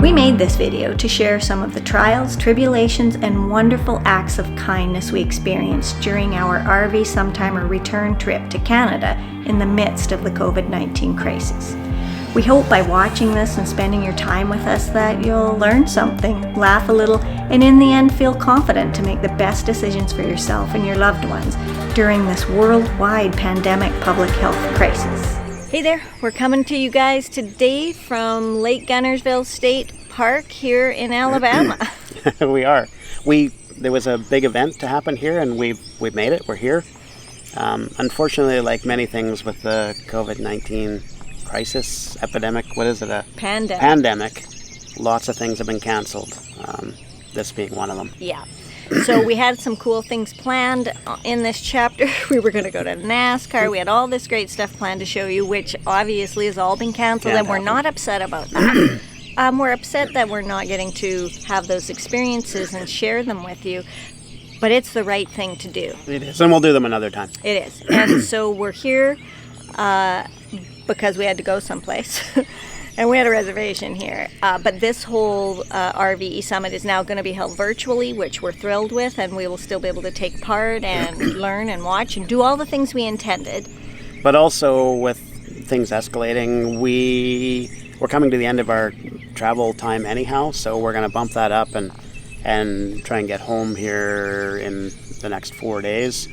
We made this video to share some of the trials, tribulations, and wonderful acts of kindness we experienced during our RV Sometime return trip to Canada in the midst of the COVID-19 crisis. We hope by watching this and spending your time with us that you'll learn something, laugh a little, and in the end feel confident to make the best decisions for yourself and your loved ones during this worldwide pandemic public health crisis. Hey there, we're coming to you guys today from Lake Gunnersville State Park here in Alabama. We are. There was a big event to happen here, and we've made it. We're here. Unfortunately, like many things with the COVID-19 crisis, epidemic, what is it? Pandemic. Lots of things have been canceled. This being one of them. Yeah. So we had some cool things planned in this chapter. We were going to go to NASCAR. We had all this great stuff planned to show you, which obviously has all been canceled, and we're not upset about that. We're upset that we're not getting to have those experiences and share them with you, but it's the right thing to do. It is, and we'll do them another time. It is. And so we're here because we had to go someplace. And we had a reservation here. But this whole RVE Summit is now going to be held virtually, which we're thrilled with, and we will still be able to take part and learn and watch and do all the things we intended. But also with things escalating, we're coming to the end of our travel time anyhow, so we're going to bump that up and try and get home here in the next 4 days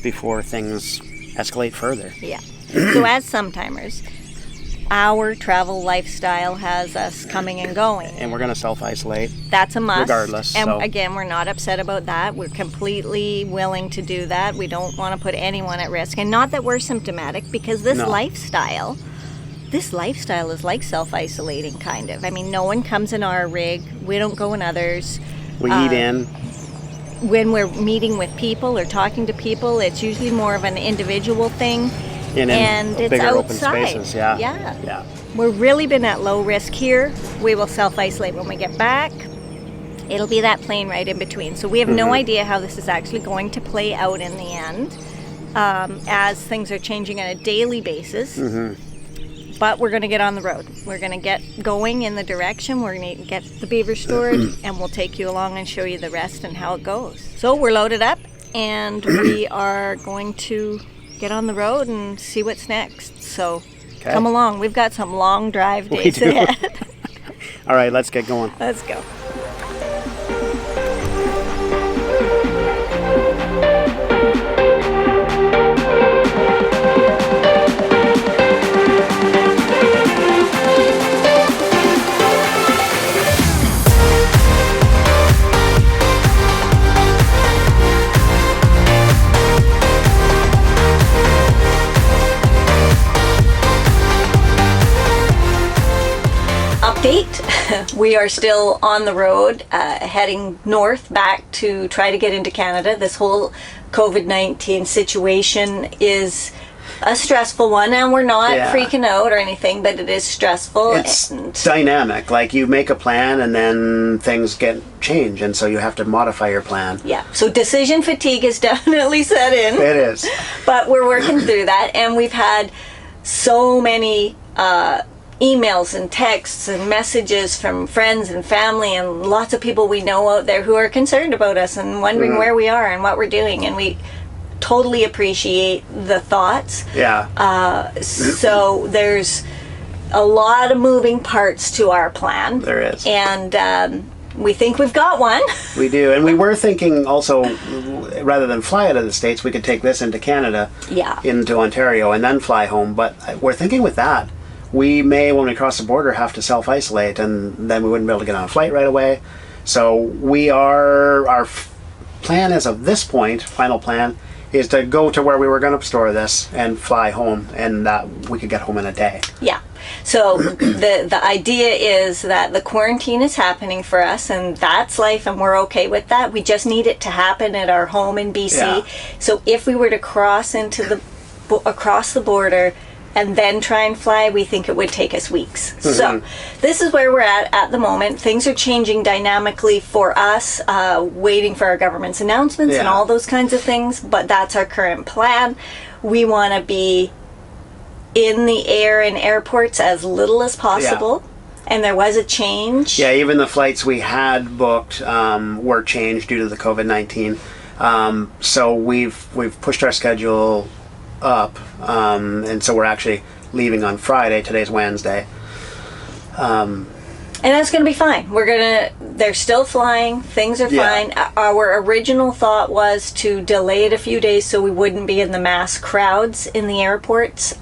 before things escalate further. Yeah. So as sometimers, our travel lifestyle has us coming and going. And we're going to self-isolate. That's a must. Regardless. And again, we're not upset about that. We're completely willing to do that. We don't want to put anyone at risk. And not that we're symptomatic, because this lifestyle is like self-isolating, kind of. I mean, no one comes in our rig. We don't go in others. We eat in. When we're meeting with people or talking to people, it's usually more of an individual thing. And it's bigger outside. Open spaces, yeah. We've really been at low risk here. We will self-isolate when we get back. It'll be that plane right in between. So we have no idea how this is actually going to play out in the end, as things are changing on a daily basis. But we're going to get on the road. We're going to get going in the direction. We're going to get the Beaver stored, and we'll take you along and show you the rest and how it goes. So we're loaded up, and we are going to get on the road and see what's next. So come along. We've got some long drive days ahead. All right, let's get going. Let's go. We are still on the road, heading north back to try to get into Canada. This whole COVID-19 situation is a stressful one, and we're not freaking out or anything, but it is stressful. It's dynamic. Like, you make a plan and then things change, and so you have to modify your plan. Yeah. So decision fatigue is definitely set in. It is. But we're working through that, and we've had so many emails and texts and messages from friends and family and lots of people we know out there who are concerned about us and wondering where we are and what we're doing, and we totally appreciate the thoughts. So there's a lot of moving parts to our plan. There is. And we think we've got one. We do. And we were thinking also, rather than fly out of the States, we could take this into Canada, into Ontario, and then fly home. But we're thinking with that, we may, when we cross the border, have to self-isolate, and then we wouldn't be able to get on a flight right away. So our plan as of this point, final plan, is to go to where we were going to store this and fly home, and that we could get home in a day. Yeah. So the idea is that the quarantine is happening for us, and that's life, and we're okay with that. We just need it to happen at our home in BC. Yeah. So if we were to cross across the border and then try and fly, we think it would take us weeks. So this is where we're at the moment. Things are changing dynamically for us, waiting for our government's announcements and all those kinds of things, but that's our current plan. We want to be in the air in airports as little as possible. And there was a change? Yeah, even the flights we had booked were changed due to the COVID-19. So we've pushed our schedule up, and so we're actually leaving on Friday. Today's Wednesday. And that's going to be fine. They're still flying. Things are fine. Our original thought was to delay it a few days so we wouldn't be in the mass crowds in the airports.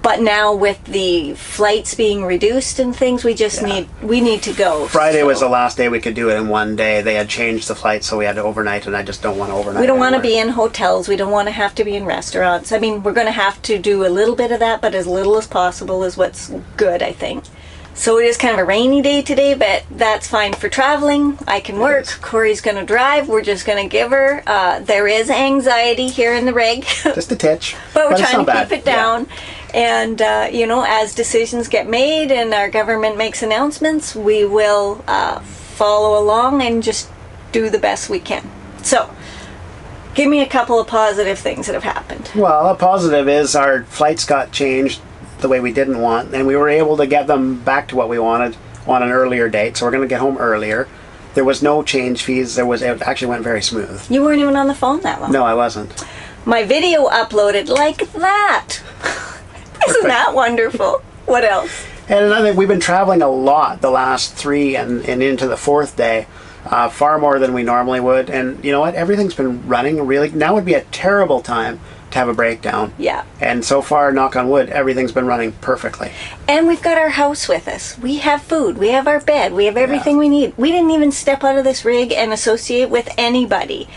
But now with the flights being reduced and things, we need to go. Friday was the last day we could do it in one day. They had changed the flight, so we had to overnight, and I just don't want to overnight. We don't want to be in hotels. We don't want to have to be in restaurants. I mean, we're going to have to do a little bit of that, but as little as possible is what's good, I think. So it is kind of a rainy day today, but that's fine for traveling. I can work. Corey's going to drive. We're just going to give her. There is anxiety here in the rig. Just a titch. But we're trying to keep it down. Yeah. And, as decisions get made and our government makes announcements, we will follow along and just do the best we can. So, give me a couple of positive things that have happened. Well, a positive is our flights got changed the way we didn't want, and we were able to get them back to what we wanted on an earlier date, so we're going to get home earlier. There was no change fees. It actually went very smooth. You weren't even on the phone that long. No, I wasn't. My video uploaded like that. Isn't that wonderful? What else? And another thing, we've been traveling a lot the last 3 and into the 4th day, far more than we normally would, and you know what? Everything's been running really. Now would be a terrible time to have a breakdown. Yeah. And so far, knock on wood, everything's been running perfectly. And we've got our house with us. We have food. We have our bed. We have everything we need. We didn't even step out of this rig and associate with anybody.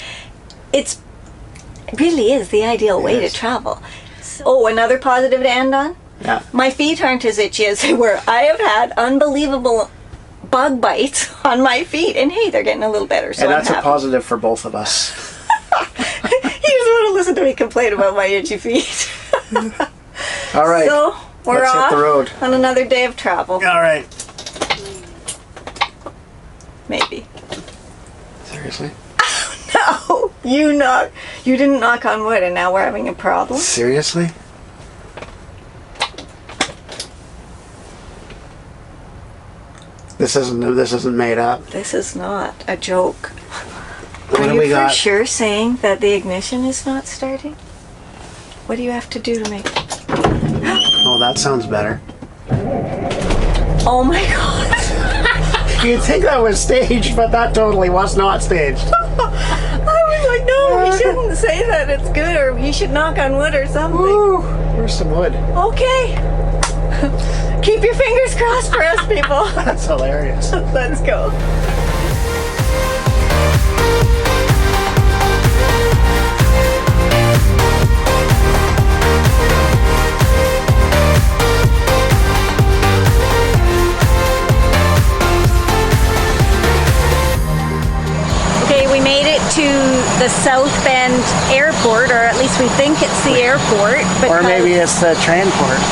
It really is the ideal way to travel. So, another positive to end on? Yeah. My feet aren't as itchy as they were. I have had unbelievable bug bites on my feet. And hey, they're getting a little better. So and that's a positive for both of us. You just want to listen to me complain about my itchy feet. All right. So we're Let's off hit the road on another day of travel. All right. Maybe. Seriously? No, you didn't knock on wood, and now we're having a problem. Seriously? This isn't made up. This is not a joke. What Are do you we got? for sure saying that the ignition is not starting? What do you have to do to make it? Oh, that sounds better. Oh my god. You'd think that was staged, but that totally was not staged. I was like, no, you shouldn't say that it's good, or you should knock on wood or something. Woo, where's some wood? Okay. Keep your fingers crossed for us, people. That's hilarious. Let's go. To the South Bend Airport, or at least we think it's the airport. Or maybe it's the transport.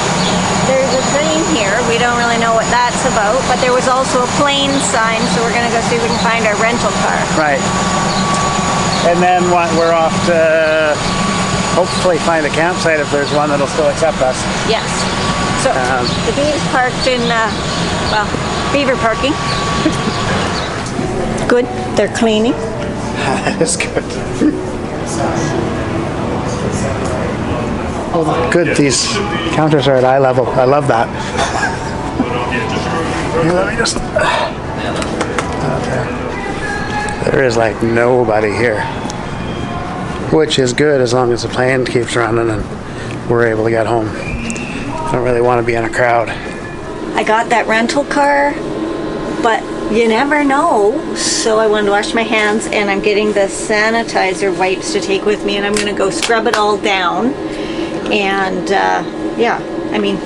There's a train here. We don't really know what that's about, but there was also a plane sign, so we're going to go see if we can find our rental car. Right. And then we're off to hopefully find a campsite if there's one that'll still accept us. Yes. So the Beaver's parked in, Beaver parking. Good. They're cleaning. That is good. Oh, good. These counters are at eye level. I love that. Here, let me just. There is like nobody here, which is good as long as the plane keeps running and we're able to get home. I don't really want to be in a crowd. I got that rental car, but you never know, so I wanted to wash my hands, and I'm getting the sanitizer wipes to take with me, and I'm going to go scrub it all down. And I mean,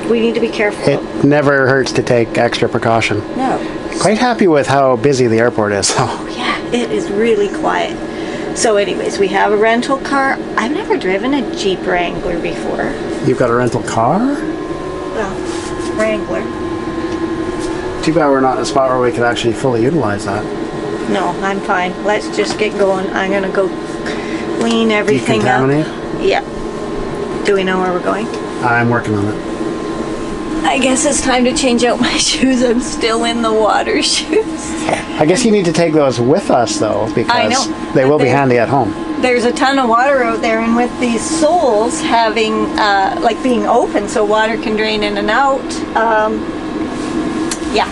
we need to be careful. It never hurts to take extra precaution. No. Quite happy with how busy the airport is. Oh yeah, it is really quiet. So anyways, we have a rental car. I've never driven a Jeep Wrangler before. You've got a rental car? Well, Wrangler. Too bad we're not in a spot where we could actually fully utilize that. No, I'm fine. Let's just get going. I'm going to go clean everything up. Decontaminate? Yeah. Do we know where we're going? I'm working on it. I guess it's time to change out my shoes. I'm still in the water shoes. I guess you need to take those with us, though, because they will be handy at home. There's a ton of water out there, and with these soles having, like being open so water can drain in and out, yeah.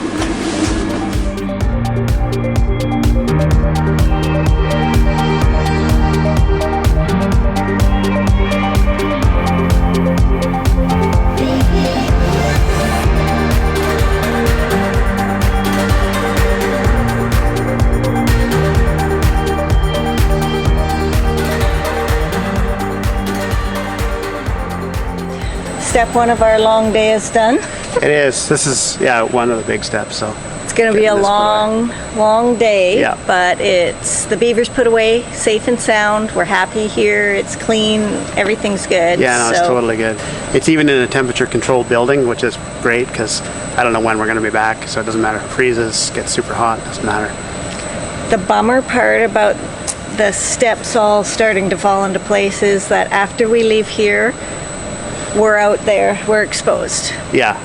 Step one of our long day is done. It is. This is, one of the big steps. So it's going to be a long day, but it's the beavers put away, safe and sound. We're happy here. It's clean. Everything's good. Yeah, no, it's totally good. It's even in a temperature-controlled building, which is great because I don't know when we're going to be back, so it doesn't matter if it freezes, gets super hot, doesn't matter. The bummer part about the steps all starting to fall into place is that after we leave here, we're out there, we're exposed. Yeah.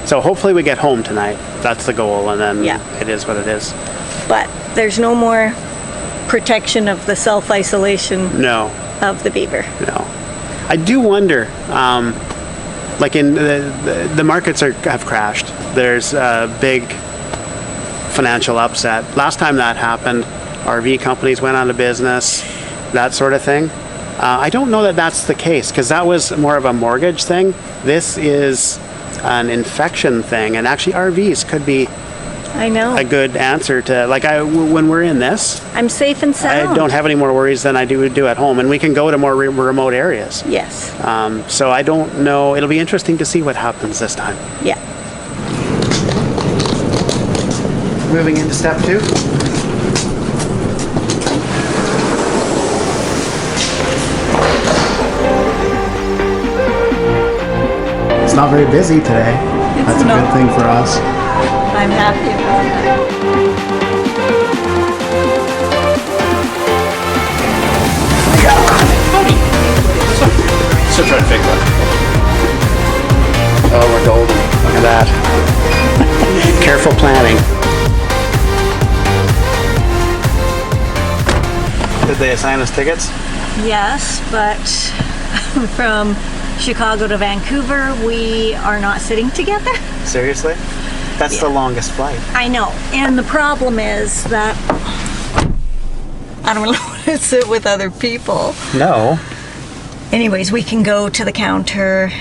So hopefully we get home tonight. That's the goal, and then it is what it is. But there's no more protection of the self-isolation of the beaver. No. I do wonder, like in the markets have crashed. There's a big financial upset. Last time that happened, RV companies went out of business, that sort of thing. I don't know that that's the case, because that was more of a mortgage thing. This is an infection thing, and actually RVs could be a good answer to, like, when we're in this. I'm safe and sound. I don't have any more worries than I do at home, and we can go to more remote areas. Yes. So I don't know. It'll be interesting to see what happens this time. Yeah. Moving into step 2. It's not very busy today. That's a good thing for us. I'm happy about that. Still trying to figure it. Oh, we're golden. Look at that. Careful planning. Did they assign us tickets? Yes, but from Chicago to Vancouver, we are not sitting together. Seriously? That's the longest flight. I know. And the problem is that I don't really want to sit with other people. No. Anyways, we can go to the counter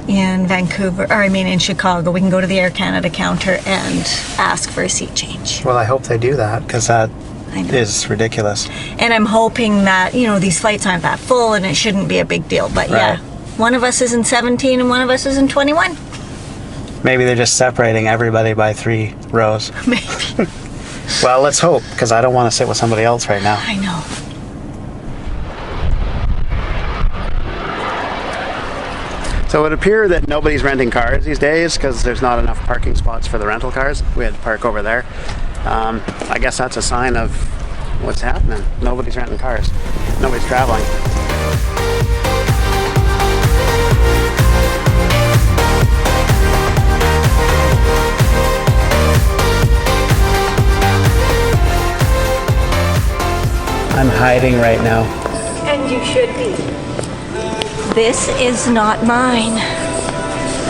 in in Chicago. We can go to the Air Canada counter and ask for a seat change. Well, I hope they do that, because that is ridiculous. And I'm hoping that, these flights aren't that full and it shouldn't be a big deal. But one of us is in 17 and one of us is in 21. Maybe they're just separating everybody by 3 rows. Maybe. Well, let's hope, because I don't want to sit with somebody else right now. I know. So it would appear that nobody's renting cars these days because there's not enough parking spots for the rental cars. We had to park over there. I guess that's a sign of what's happening. Nobody's renting cars. Nobody's traveling. I'm hiding right now. And you should be. This is not mine.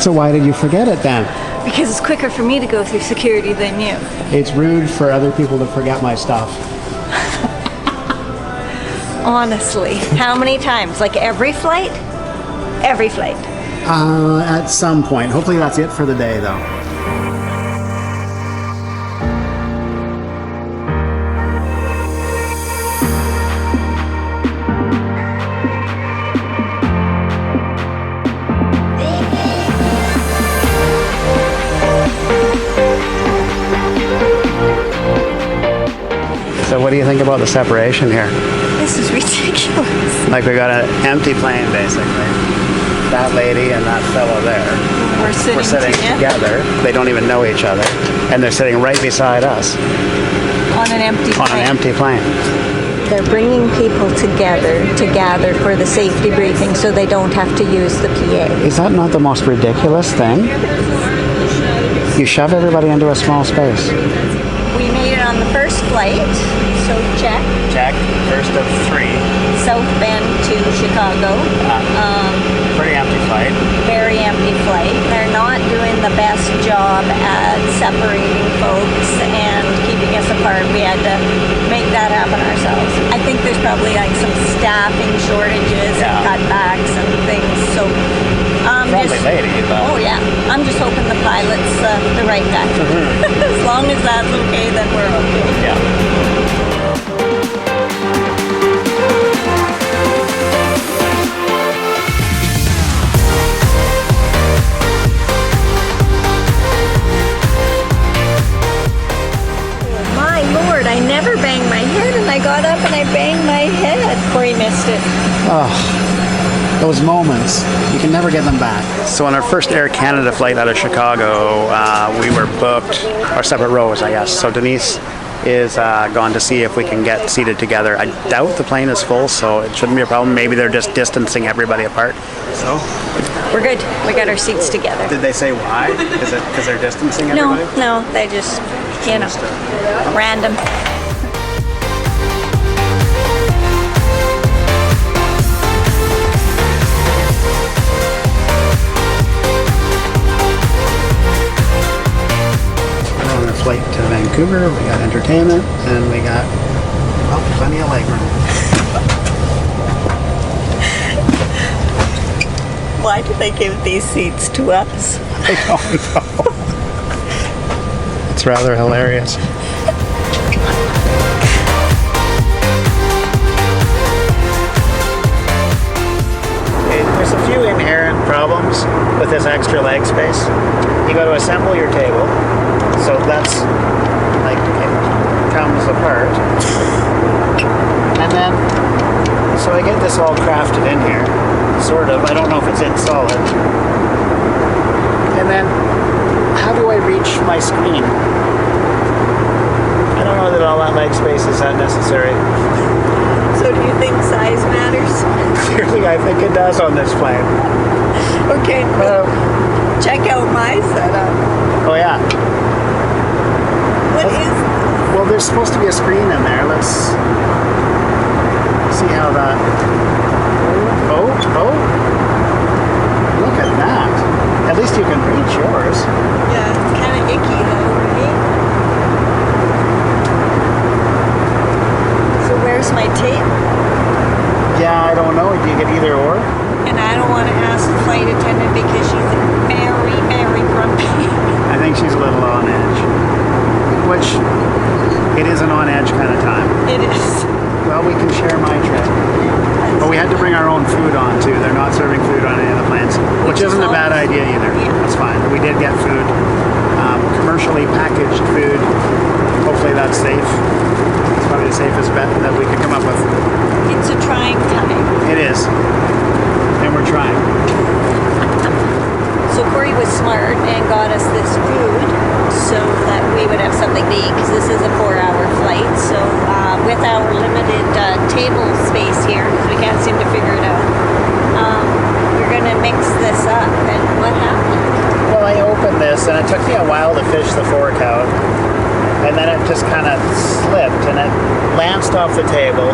So why did you forget it then? Because it's quicker for me to go through security than you. It's rude for other people to forget my stuff. Honestly. How many times? Like every flight? Every flight. At some point. Hopefully that's it for the day, though. So what do you think about the separation here? This is ridiculous. Like we got an empty plane, basically. That lady and that fellow there. We're sitting together. They don't even know each other. And they're sitting right beside us. On an empty plane. On an empty plane. They're bringing people together to gather for the safety briefing so they don't have to use the PA. Is that not the most ridiculous thing? You shove everybody into a small space. We made it on the first flight, so check. Check. First of 3. South Bend to Chicago. Pretty empty flight. Very empty flight. They're not doing the best job at separating folks and keeping us apart. We had to make that happen ourselves. I think there's probably like some staffing shortages and cutbacks and things. So Friendly lady, but... Oh yeah. I'm just hoping the pilot's the right guy. As long as that's okay, then we're okay. Yeah. I never banged my head, and I got up and I banged my head. Corey missed it. Oh, those moments. You can never get them back. So on our first Air Canada flight out of Chicago, we were booked, our separate rows, I guess. So Denise is gone to see if we can get seated together. I doubt the plane is full, so it shouldn't be a problem. Maybe they're just distancing everybody apart. So we're good. We got our seats together. Did they say why? Is it because they're distancing everybody? No, they just, random. Flight to Vancouver, we got entertainment, and we got plenty of legroom. Why did they give these seats to us? I don't know. It's rather hilarious. Okay, there's a few inherent problems with this extra leg space. You got to assemble your table. So that's like it comes apart, and then so I get this all crafted in here, sort of. I don't know if it's in solid. And then how do I reach my screen? I don't know that all that leg space is that necessary. So do you think size matters? Clearly, I think it does on this plane. Okay. Check out my setup. Oh yeah. What is? Well, there's supposed to be a screen in there. Let's see how that... Oh. Look at that. At least you can reach yours. Yeah, it's kind of icky though, right? So where's my tape? Yeah, I don't know. Do you get either or? And I don't want to ask the flight attendant because she's very, very grumpy. I think she's a little on edge. Which, it is an on-edge kind of time. It is. Well, we can share my trip. But we had to bring our own food on, too. They're not serving food on any of the planes, which isn't a bad idea either. Yeah. That's fine. We did get food. Commercially packaged food. Hopefully that's safe. It's probably the safest bet that we could come up with. It's a trying time. It is. And we're trying. So Corey was smart and got us this food so that we would have something to eat because this is a 4-hour flight. So with our limited table space here, because we can't seem to figure it out, we're going to mix this up. And what happened? Well, I opened this and it took me a while to fish the fork out. And then it just kind of slipped and it lanced off the table.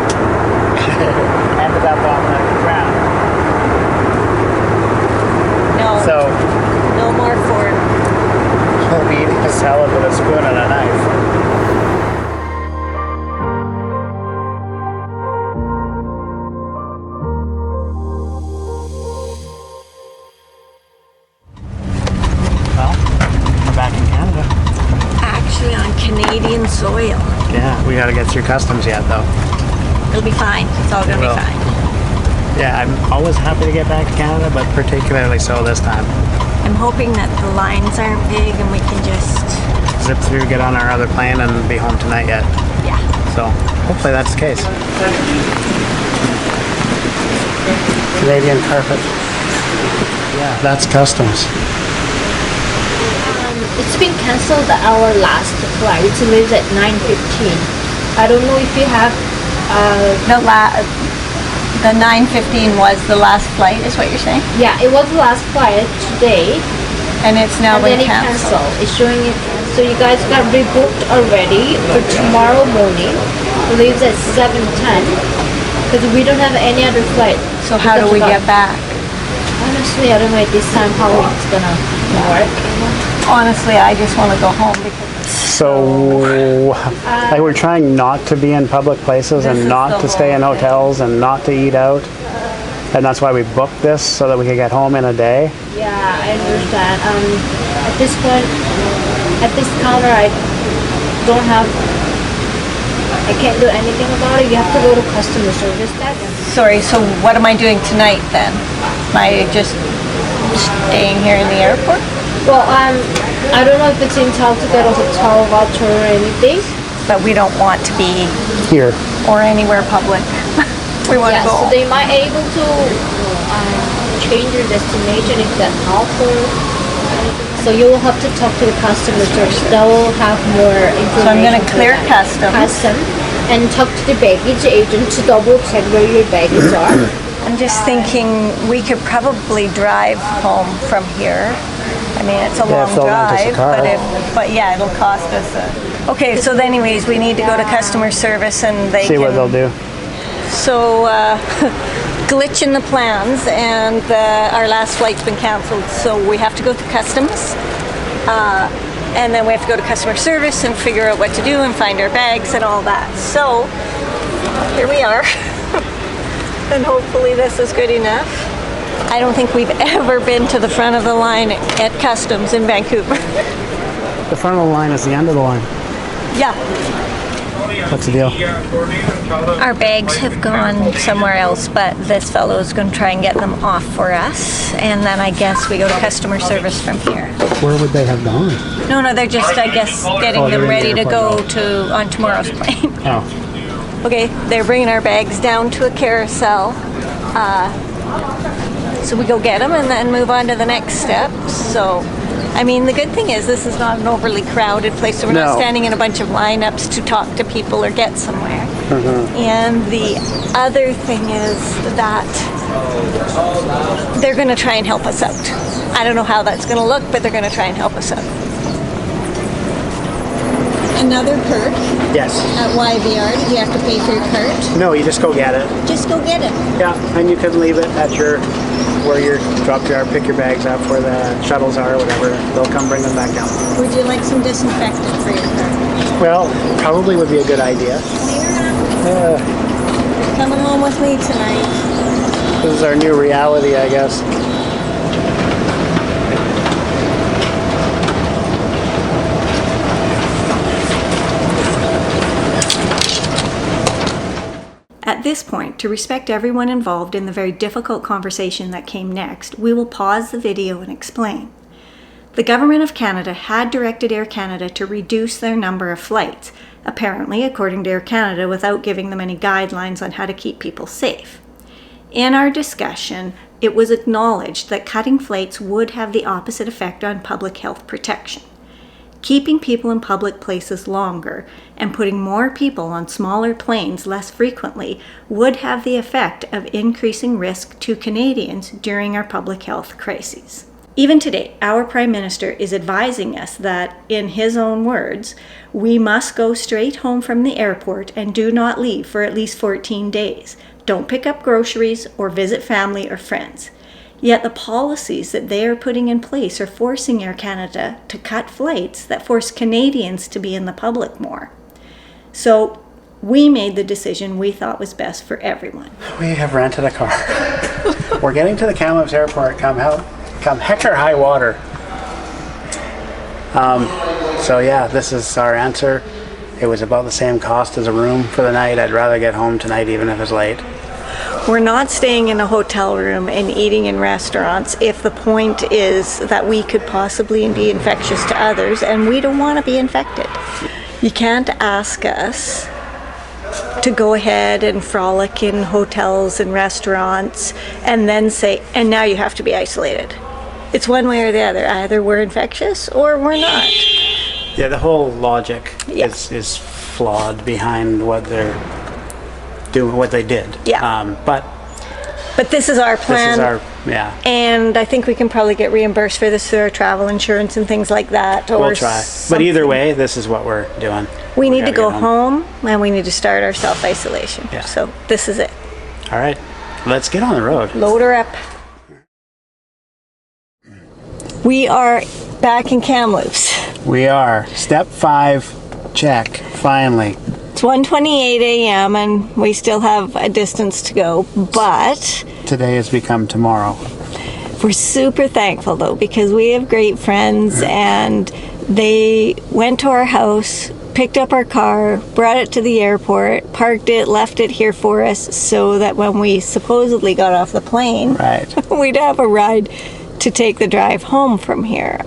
Ended up on the ground. So, no more fork. We'll be eating a salad with a spoon and a knife. Well, we're back in Canada. Actually on Canadian soil. Yeah, we gotta get through customs yet though. It'll be fine. It's all gonna be fine. Yeah, I'm always happy to get back to Canada, but particularly so this time. I'm hoping that the lines aren't big and we can just zip through, get on our other plane, and be home tonight yet. Yeah. So hopefully that's the case. Canadian carpet. Yeah, that's customs. It's been cancelled our last flight. It leaves at 9:15. I don't know if you have the 9:15 was the last flight, is what you're saying? Yeah, it was the last flight today. And it's now and been then it canceled. canceled. It's showing it. So you guys got rebooked already for tomorrow morning. Leaves at 7:10 because we don't have any other flight. So how do we get back? Honestly, I don't know at this time how it's gonna work. Honestly, I just want to go home because So, like we're trying not to be in public places This and is not the to stay in whole thing. hotels and not to eat out. And that's why we booked this, so that we could get home in a day. Yeah, I understand. At this point, at this counter, I can't do anything about it. You have to go to customer service desk. Sorry, so what am I doing tonight then? Am I just staying here in the airport? Well, I don't know if it's in town to get a hotel voucher or anything. But we don't want to be Here. or anywhere public. We want Yeah, to go. so they might able to change your destination if that helps. So you will have to talk to the customer service. They will have more information. So I'm going to for clear that. customs. And talk to the baggage agent to double check where your baggage are. I'm just thinking we could probably drive home from here. I mean, it's a long if they'll rent us a drive, car. but yeah, it'll cost us okay, so anyways, we need to go to customer service and they See what they'll do. So, glitch in the plans, and our last flight's been canceled, so we have to go to customs. And then we have to go to customer service and figure out what to do and find our bags and all that. So, here we are. And hopefully this is good enough. I don't think we've ever been to the front of the line at customs in Vancouver. The front of the line is the end of the line. Yeah. What's the deal? Our bags have gone somewhere else, but this fellow is going to try and get them off for us. And then I guess we go to customer service from here. Where would they have gone? No, they're just, I guess, getting they're them in the ready to go airport on tomorrow's plane. Oh. Okay, they're bringing our bags down to a carousel. So we go get them and then move on to the next step. So, I mean, the good thing is this is not an overly crowded place, so we're not No. standing in a bunch of lineups to talk to people or get somewhere. And the other thing is that they're going to try and help us out. I don't know how that's going to look, but they're going to try and help us out. Another perk Yes. at YVR, did you have to pay for your cart? No, you just go get it. Just go get it. Yeah, and you can leave it at where your drop jar, pick your bags up where the shuttles are or whatever. They'll come bring them back down. Would you like some disinfectant for your cart? Well, probably would be a good idea. Coming home with me tonight. This is our new reality, I guess. At this point, to respect everyone involved in the very difficult conversation that came next, we will pause the video and explain. The Government of Canada had directed Air Canada to reduce their number of flights, apparently according to Air Canada, without giving them any guidelines on how to keep people safe. In our discussion, it was acknowledged that cutting flights would have the opposite effect on public health protection. Keeping people in public places longer and putting more people on smaller planes less frequently would have the effect of increasing risk to Canadians during our public health crises. Even today, our Prime Minister is advising us that, in his own words, we must go straight home from the airport and do not leave for at least 14 days. Don't pick up groceries or visit family or friends. Yet the policies that they are putting in place are forcing Air Canada to cut flights that force Canadians to be in the public more. So we made the decision we thought was best for everyone. We have rented a car. We're getting to the Kamloops airport, come heck or high water. So yeah, this is our answer. It was about the same cost as a room for the night. I'd rather get home tonight even if it's late. We're not staying in a hotel room and eating in restaurants if the point is that we could possibly be infectious to others, and we don't want to be infected. You can't ask us to go ahead and frolic in hotels and restaurants and then say, and now you have to be isolated. It's one way or the other. Either we're infectious or we're not. Yeah, the whole logic is flawed behind what they're doing, what they did. Yeah. But this is our plan. This is our Yeah. And I think we can probably get reimbursed for this through our travel insurance and things like that. We'll try. But either way, this is what we're doing. We need to go home and we need to start our self-isolation. Yeah. So this is it. All right. Let's get on the road. Load her up. We are back in Kamloops. We are. Step 5, check. Finally. It's 1:28 a.m. and we still have a distance to go, but today has become tomorrow. We're super thankful though, because we have great friends and they went to our house, picked up our car, brought it to the airport, parked it, left it here for us so that when we supposedly got off the plane, we'd have a ride to take the drive home from here.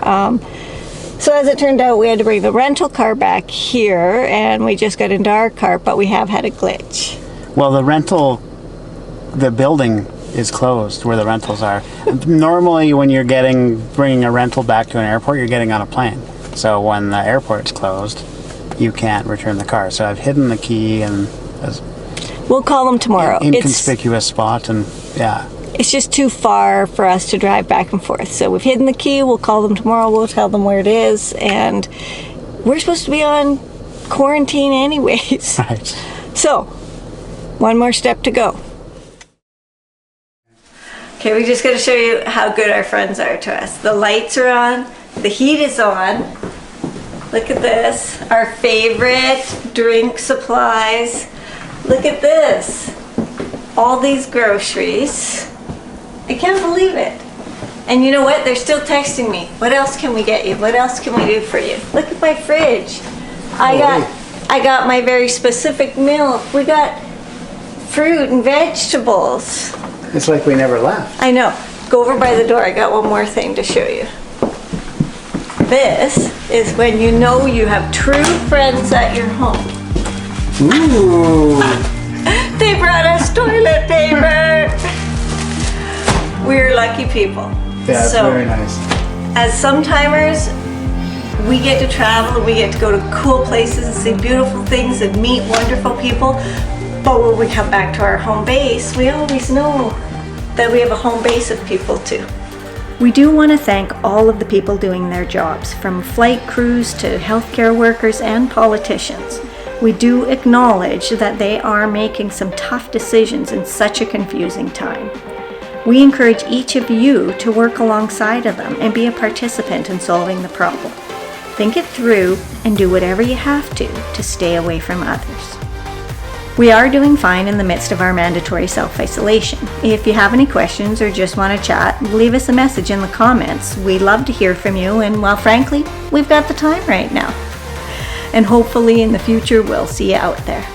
So as it turned out, we had to bring the rental car back here, and we just got into our car, but we have had a glitch. Well, the building is closed where the rentals are. Normally, when you're bringing a rental back to an airport, you're getting on a plane. So when the airport's closed, you can't return the car. So I've hidden the key and we'll call them tomorrow. Inconspicuous spot, and yeah. It's just too far for us to drive back and forth. So we've hidden the key. We'll call them tomorrow. We'll tell them where it is. And we're supposed to be on quarantine anyways. Right. So, one more step to go. Okay, we just got to show you how good our friends are to us. The lights are on. The heat is on. Look at this. Our favorite drink supplies. Look at this. All these groceries. I can't believe it. And you know what? They're still texting me. What else can we get you? What else can we do for you? Look at my fridge. I got my very specific milk. We got fruit and vegetables. It's like we never left. I know. Go over by the door. I got one more thing to show you. This is when you know you have true friends at your home. Ooh. They brought us toilet paper. We're lucky people. Yeah, it's very nice. As sometimers, we get to travel and we get to go to cool places and see beautiful things and meet wonderful people. But when we come back to our home base, we always know that we have a home base of people too. We do want to thank all of the people doing their jobs, from flight crews to healthcare workers and politicians. We do acknowledge that they are making some tough decisions in such a confusing time. We encourage each of you to work alongside of them and be a participant in solving the problem. Think it through and do whatever you have to stay away from others. We are doing fine in the midst of our mandatory self-isolation. If you have any questions or just want to chat, leave us a message in the comments. We love to hear from you, and well, frankly, we've got the time right now. And hopefully in the future we'll see you out there.